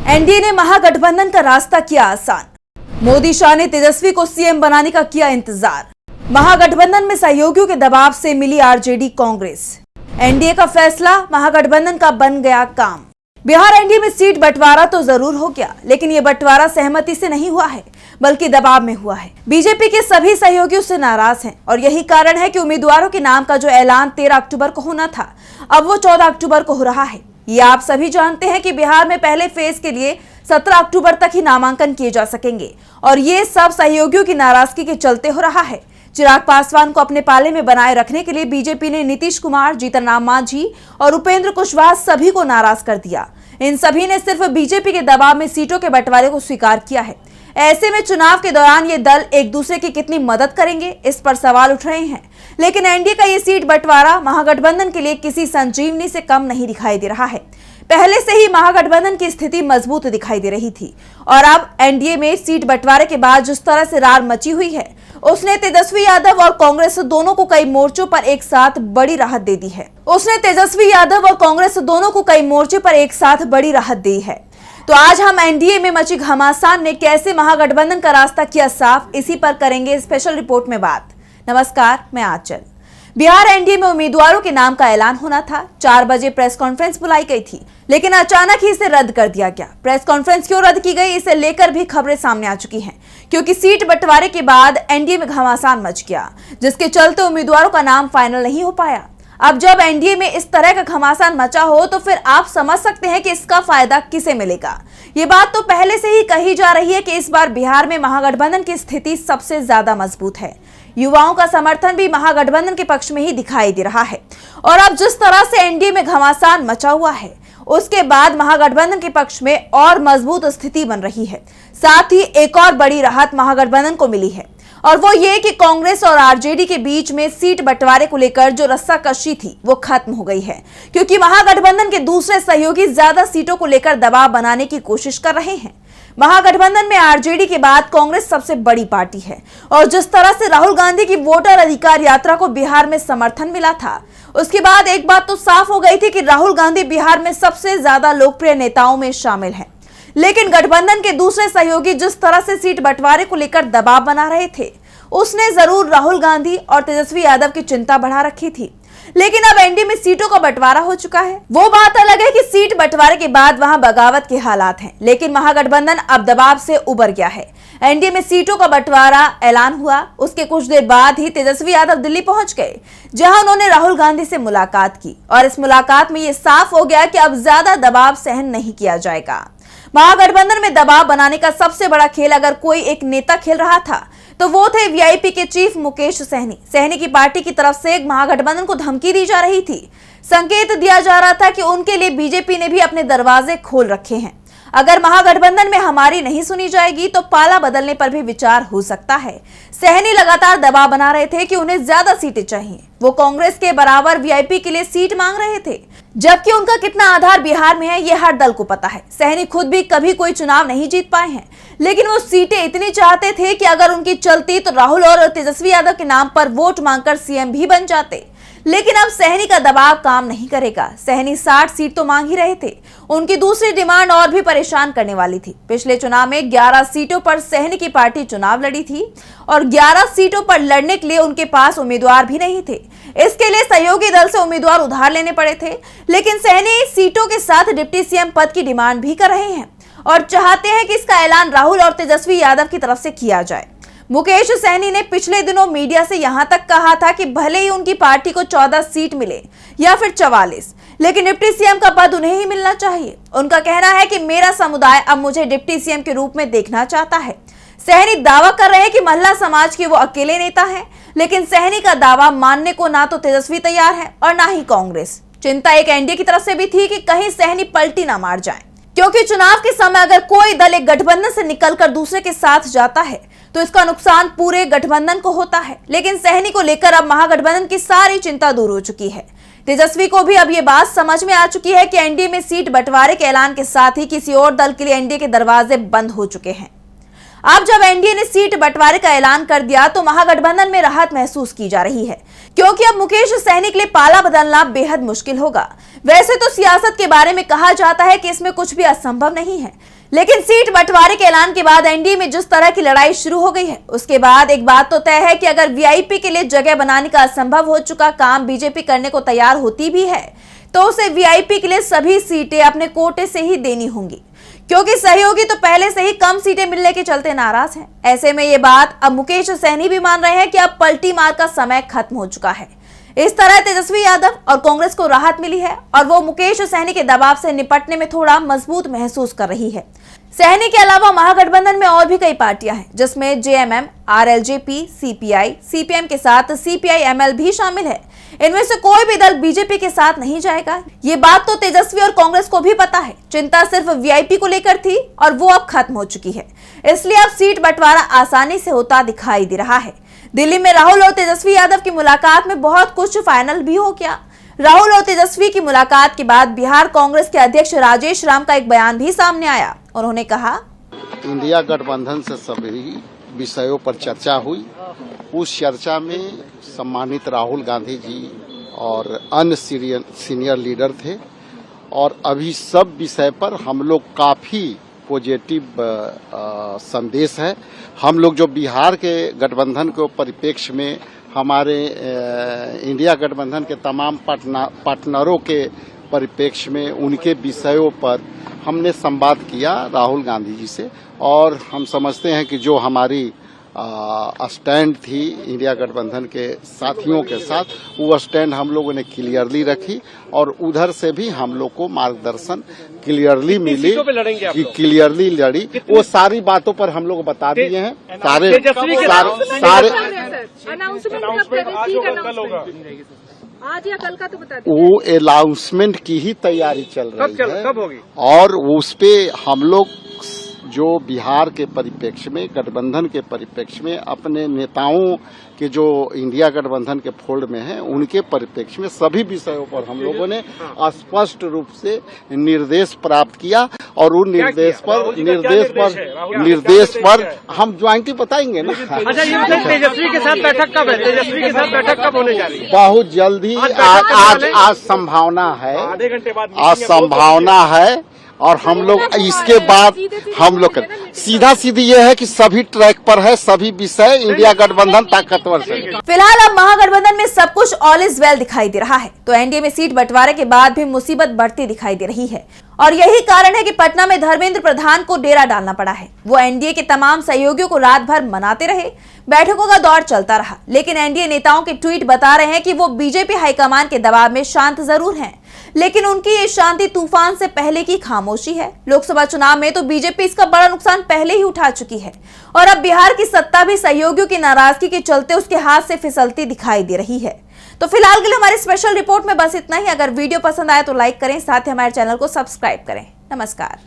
NDA ने महागठबंधन का रास्ता किया आसान। मोदी शाह ने तेजस्वी को सीएम बनाने का किया इंतजार। महागठबंधन में सहयोगियों के दबाव से मिली आरजेडी कांग्रेस। एनडीए का फैसला महागठबंधन का बन गया काम। बिहार एनडीए में सीट बंटवारा तो जरूर हो गया, लेकिन ये बंटवारा सहमति से नहीं हुआ है बल्कि दबाव में हुआ है। बीजेपी के सभी सहयोगी उससे नाराज हैं और यही कारण है कि उम्मीदवारों के नाम का जो ऐलान 13 अक्टूबर को होना था, अब वो 14 अक्टूबर को हो रहा है। ये आप सभी जानते हैं कि बिहार में पहले फेज के लिए 17 अक्टूबर तक ही नामांकन किए जा सकेंगे और ये सब सहयोगियों की नाराजगी के चलते हो रहा है। चिराग पासवान को अपने पाले में बनाए रखने के लिए बीजेपी ने नीतीश कुमार, जीतन राम मांझी और उपेंद्र कुशवाहा सभी को नाराज कर दिया। इन सभी ने सिर्फ बीजेपी के दबाव में सीटों के बंटवारे को स्वीकार किया है। ऐसे में चुनाव के दौरान ये दल एक दूसरे की कितनी मदद करेंगे, इस पर सवाल उठ रहे हैं। लेकिन एनडीए का ये सीट बंटवारा महागठबंधन के लिए किसी संजीवनी से कम नहीं दिखाई दे रहा है। पहले से ही महागठबंधन की स्थिति मजबूत दिखाई दे रही थी और अब एनडीए में सीट बंटवारे के बाद जिस तरह से रार मची हुई है, उसने तेजस्वी यादव और कांग्रेस दोनों को कई मोर्चों पर एक साथ बड़ी राहत दे दी है। तो आज हम एनडीए में मची घमासान ने कैसे महागठबंधन का रास्ता किया साफ, इसी पर करेंगे स्पेशल रिपोर्ट में बात। नमस्कार, मैं आंचल। बिहार एनडीए में उम्मीदवारों के नाम का ऐलान होना था। 4 बजे प्रेस कॉन्फ्रेंस बुलाई गई थी, लेकिन अचानक ही इसे रद्द कर दिया गया। प्रेस कॉन्फ्रेंस क्यों रद्द की गई, इसे लेकर भी खबरें सामने आ चुकी हैं, क्योंकि सीट बंटवारे के बाद एनडीए में घमासान मच गया, जिसके चलते उम्मीदवारों का नाम फाइनल नहीं हो पाया। अब जब एनडीए में इस तरह का घमासान मचा हो तो फिर आप समझ सकते हैं कि इसका फायदा किसे मिलेगा। ये बात तो पहले से ही कही जा रही है कि इस बार बिहार में महागठबंधन की स्थिति सबसे ज्यादा मजबूत है। युवाओं का समर्थन भी महागठबंधन के पक्ष में ही दिखाई दे रहा है और अब जिस तरह से एनडीए में घमासान मचा हुआ है, उसके बाद महागठबंधन के पक्ष में और मजबूत स्थिति बन रही है। साथ ही एक और बड़ी राहत महागठबंधन को मिली है और वो ये कि कांग्रेस और आरजेडी के बीच में सीट बंटवारे को लेकर जो रस्साकशी थी वो खत्म हो गई है, क्योंकि महागठबंधन के दूसरे सहयोगी ज्यादा सीटों को लेकर दबाव बनाने की कोशिश कर रहे हैं। महागठबंधन में आरजेडी के बाद कांग्रेस सबसे बड़ी पार्टी है और जिस तरह से राहुल गांधी की वोटर अधिकार यात्रा को बिहार में समर्थन मिला था, उसके बाद एक बात तो साफ हो गई थी कि राहुल गांधी बिहार में सबसे ज्यादा लोकप्रिय नेताओं में शामिल हैं। लेकिन गठबंधन के दूसरे सहयोगी जिस तरह से सीट बंटवारे को लेकर दबाव बना रहे थे, उसने जरूर राहुल गांधी और तेजस्वी यादव की चिंता बढ़ा रखी थी। लेकिन अब एनडीए में सीटों का बंटवारा हो चुका है। वो बात अलग है कि सीट बंटवारे के बाद वहां बगावत के हालात हैं, लेकिन महागठबंधन अब दबाव से उबर गया है। एनडीए में सीटों का बंटवारा ऐलान हुआ, उसके कुछ देर बाद ही तेजस्वी यादव दिल्ली पहुंच गए, जहां उन्होंने राहुल गांधी से मुलाकात की और इस मुलाकात में ये साफ हो गया कि अब ज्यादा दबाव सहन नहीं किया जाएगा। महागठबंधन में दबाव बनाने का सबसे बड़ा खेल अगर कोई एक नेता खेल रहा था तो वो थे वीआईपी के चीफ मुकेश सहनी। सहनी की पार्टी की तरफ से महागठबंधन को धमकी दी जा रही थी। संकेत दिया जा रहा था कि उनके लिए बीजेपी ने भी अपने दरवाजे खोल रखे हैं। अगर महागठबंधन में हमारी नहीं सुनी जाएगी तो पाला बदलने पर भी विचार हो सकता है। सहनी लगातार दबाव बना रहे थे कि उन्हें ज्यादा सीटें चाहिए। वो कांग्रेस के बराबर वीआईपी के लिए सीट मांग रहे थे, जबकि उनका कितना आधार बिहार में है ये हर दल को पता है। सहनी खुद भी कभी कोई चुनाव नहीं जीत पाए हैं, लेकिन वो सीटें इतनी चाहते थे कि अगर उनकी चलती तो राहुल और तेजस्वी यादव के नाम पर वोट मांगकर सीएम भी बन जाते। लेकिन अब सहनी का दबाव काम नहीं करेगा। सहनी 60 सीट तो मांग ही रहे थे, उनकी दूसरी डिमांड और भी परेशान करने वाली थी। पिछले चुनाव में 11 सीटों पर सहनी की पार्टी चुनाव लड़ी थी और 11 सीटों पर लड़ने के लिए उनके पास उम्मीदवार भी नहीं थे। इसके लिए सहयोगी दल से उम्मीदवार उधार लेने पड़े थे। लेकिन सहनी सीटों के साथ डिप्टी सीएम पद की डिमांड भी कर रहे हैं और चाहते हैं कि इसका ऐलान राहुल और तेजस्वी यादव की तरफ से किया जाए। मुकेश सहनी ने पिछले दिनों मीडिया से यहां तक कहा था कि भले ही उनकी पार्टी को 14 सीट मिले या फिर 44, लेकिन डिप्टी सीएम का पद उन्हें ही मिलना चाहिए। उनका कहना है कि मेरा समुदाय अब मुझे डिप्टी सीएम के रूप में देखना चाहता है। सहनी दावा कर रहे हैं कि महिला समाज के वो अकेले नेता हैं, लेकिन सहनी का दावा मानने को ना तो तेजस्वी तैयार है और ना ही कांग्रेस। चिंता एक एनडीए की तरफ से भी थी कि कहीं सहनी पलटी ना मार जाए, क्योंकि चुनाव के समय अगर कोई दल एक गठबंधन से निकलकर दूसरे के साथ जाता है तो इसका नुकसान पूरे गठबंधन को होता है। लेकिन सहनी को लेकर अब महागठबंधन की सारी चिंता दूर हो चुकी है। तेजस्वी को भी अब ये बात समझ में आ चुकी है कि एनडीए में सीट बंटवारे के ऐलान के साथ ही किसी और दल के लिए एनडीए के दरवाजे बंद हो चुके हैं। अब जब एनडीए ने सीट बंटवारे का ऐलान कर दिया तो महागठबंधन में राहत महसूस की जा रही है, क्योंकि अब मुकेश सहनी के लिए पाला बदलना बेहद मुश्किल होगा। वैसे तो सियासत के बारे में कहा जाता है कि इसमें कुछ भी असंभव नहीं है, लेकिन सीट बंटवारे के ऐलान के बाद एनडीए में जिस तरह की लड़ाई शुरू हो गई है, उसके बाद एक बात तो तय है कि अगर वीआईपी के लिए जगह बनाने का असंभव हो चुका काम बीजेपी करने को तैयार होती भी है, तो उसे वीआईपी के लिए सभी सीटें अपने कोटे से ही देनी होंगी, क्योंकि सहयोगी तो पहले से ही कम सीटें मिलने के चलते नाराज हैं। ऐसे में ये बात अब मुकेश सहनी भी मान रहे हैं कि अब पलटी मार का समय खत्म हो चुका है। इस तरह तेजस्वी यादव और कांग्रेस को राहत मिली है और वो मुकेश सहनी के दबाव से निपटने में थोड़ा मजबूत महसूस कर रही है। सहनी के अलावा महागठबंधन में और भी कई पार्टियां हैं, जिसमें जेएमएम, आरएलजेपी, सीपीआई, सीपीएम के साथ सीपीआई-एमएल भी शामिल है। इनमें से कोई भी दल बीजेपी के साथ नहीं जाएगा। ये बात तो तेजस्वी और कांग्रेस को भी पता है। चिंता सिर्फ वीआईपी को लेकर थी और वो अब खत्म हो चुकी है, इसलिए अब सीट बंटवारा आसानी से होता दिखाई दे रहा है। दिल्ली में राहुल और तेजस्वी यादव की मुलाकात में बहुत कुछ फाइनल भी हो गया। राहुल और तेजस्वी की मुलाकात के बाद बिहार कांग्रेस के अध्यक्ष राजेश राम का एक बयान भी सामने आया। उन्होंने कहा, इंडिया गठबंधन से सभी विषयों पर चर्चा हुई। उस चर्चा में सम्मानित राहुल गांधी जी और अन्य सीनियर लीडर थे और अभी सब विषय पर हम लोग काफी पॉजिटिव संदेश है। हम लोग जो बिहार के गठबंधन के परिप्रेक्ष्य में हमारे इंडिया गठबंधन के तमाम पार्टनरों के परिप्रेक्ष्य में उनके विषयों पर हमने संवाद किया राहुल गांधी जी से, और हम समझते हैं कि जो हमारी स्टैंड थी इंडिया गठबंधन के साथियों के साथ, वो स्टैंड हम लोगों ने क्लियरली रखी और उधर से भी हम लोग को मार्गदर्शन क्लियरली मिली कि क्लियरली लड़ी। वो सारी बातों पर हम लोग बता दिए हैं। सारे आज या कल का तो बता दीजिए। वो अनाउंसमेंट की ही तैयारी चल रही है कब होगी? और उस पे हम लोग जो बिहार के परिप्रेक्ष्य में, गठबंधन के परिप्रेक्ष्य में, अपने नेताओं के जो इंडिया गठबंधन के फोल्ड में हैं, उनके परिप्रेक्ष्य में सभी विषयों पर हम लोगों ने स्पष्ट रूप से निर्देश प्राप्त किया और उन निर्देश पर हम ज्वाइंटली बताएंगे ना। अच्छा, ये बताइए तेजस्वी के साथ बैठक कब है? तेजस्वी के साथ बैठक कब होने जा रही है? बहुत जल्दी। आज संभावना है, आधे घंटे बाद आज संभावना है। और हम लोग इसके बाद हम लोग सीधा सीधी ये है कि सभी ट्रैक पर है, सभी विषय इंडिया गठबंधन ताकतवर से। फिलहाल अब महागठबंधन में सब कुछ ऑल इज वेल दिखाई दे रहा है, तो एनडीए में सीट बंटवारे के बाद भी मुसीबत बढ़ती दिखाई दे रही है और यही कारण है कि पटना में धर्मेंद्र प्रधान को डेरा डालना पड़ा है। वो एनडीए के तमाम सहयोगियों को रात भर मनाते रहे, बैठकों का दौर चलता रहा, लेकिन एनडीए नेताओं के ट्वीट बता रहे हैं कि वो बीजेपी हाईकमान के दबाव में शांत जरूर हैं, लेकिन उनकी ये शांति तूफान से पहले की खामोशी है। लोकसभा चुनाव में तो बीजेपी इसका बड़ा नुकसान पहले ही उठा चुकी है और अब बिहार की सत्ता भी सहयोगियों की नाराजगी के चलते उसके हाथ से फिसलती दिखाई दे रही है। तो फिलहाल के लिए हमारी स्पेशल रिपोर्ट में बस इतना ही। अगर वीडियो पसंद आए तो लाइक करें, साथ ही हमारे चैनल को सब्सक्राइब करें। नमस्कार।